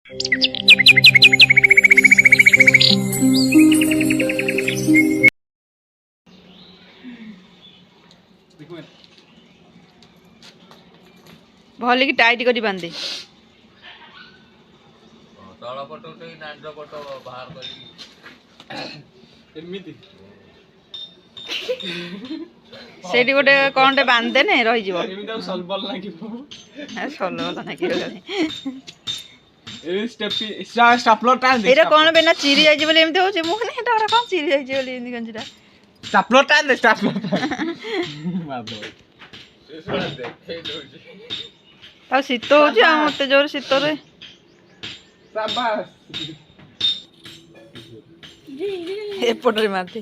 भल कि टाइट करी बांधे तल पट नांज पट बाहर से गोटे कौन बांधे ना रही कौन बिना चिरी जाइए मुझे कौन चिरी जाइए शीत हो मत जोर शीत एपटे मारती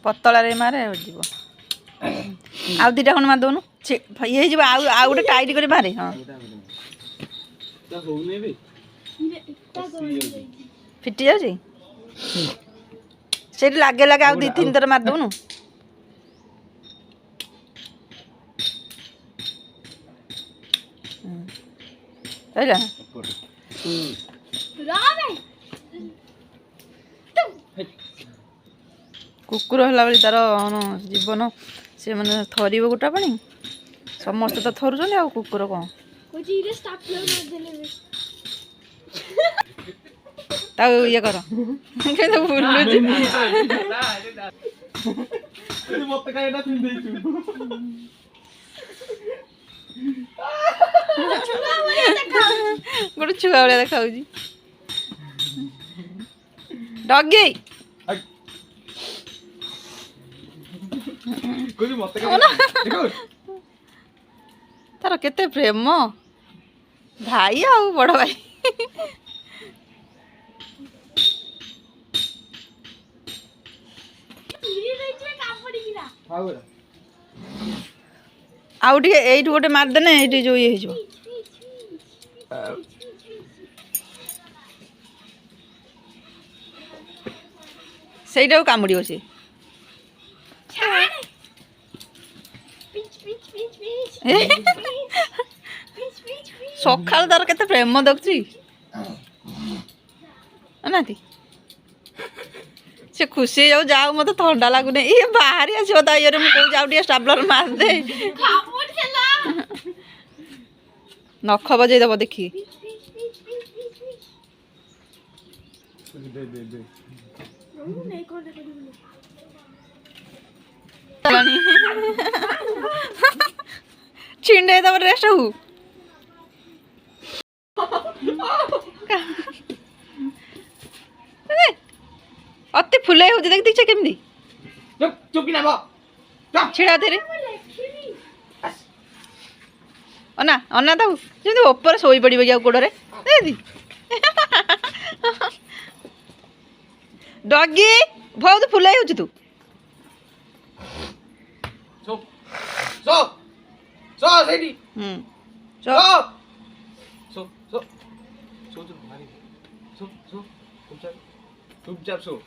पतला रे मारे जीव आउ दीटा खंड मार दौनु ये आउ गोटे टाइट कर मारे हाँ फिटी जाऊँगी से लगे लगे आउ दी तीन थर मार दौनु कुकुर है तार जीवन से मैंने थर गोटा पानी समस्त तो थरुचंद आ कुकुर कौन ये कर गोटे छुआ भाया देखा डगी तार केते प्रेम भाई आ बड़ भाई आउ टे ये गोटे मारदेने ये जो ये से कामुड़ से सकाल तार के प्रेम देखी ना से खुशी जाऊ जाऊ मत ठंडा लगुनि ये बाहरी आसो ये मुझे जाऊ टे स्टापलर मार दे नख बजेदेव देखी छिंडे दब रेस्ट हूँ अति फुले हो देख दीचे केमदी छिड़ा दे रे अना अना दाऊ जमी ऊपर शोई पड़ गया गोड़े डगी बहुत फुले हो तू चुपचाप सो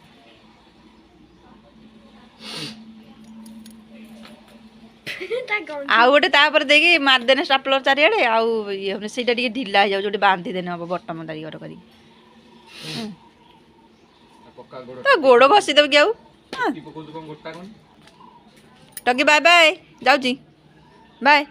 आउ गोटे तापर देखी मारदेने स्टापलर चारिआडे आउ ये सीटा टे ढिला हो जो बांधी देने हम बटम तारी घर कर तो गोड़ घसीदेव कि आउ टकी बाय बाय जाऊँ बाय।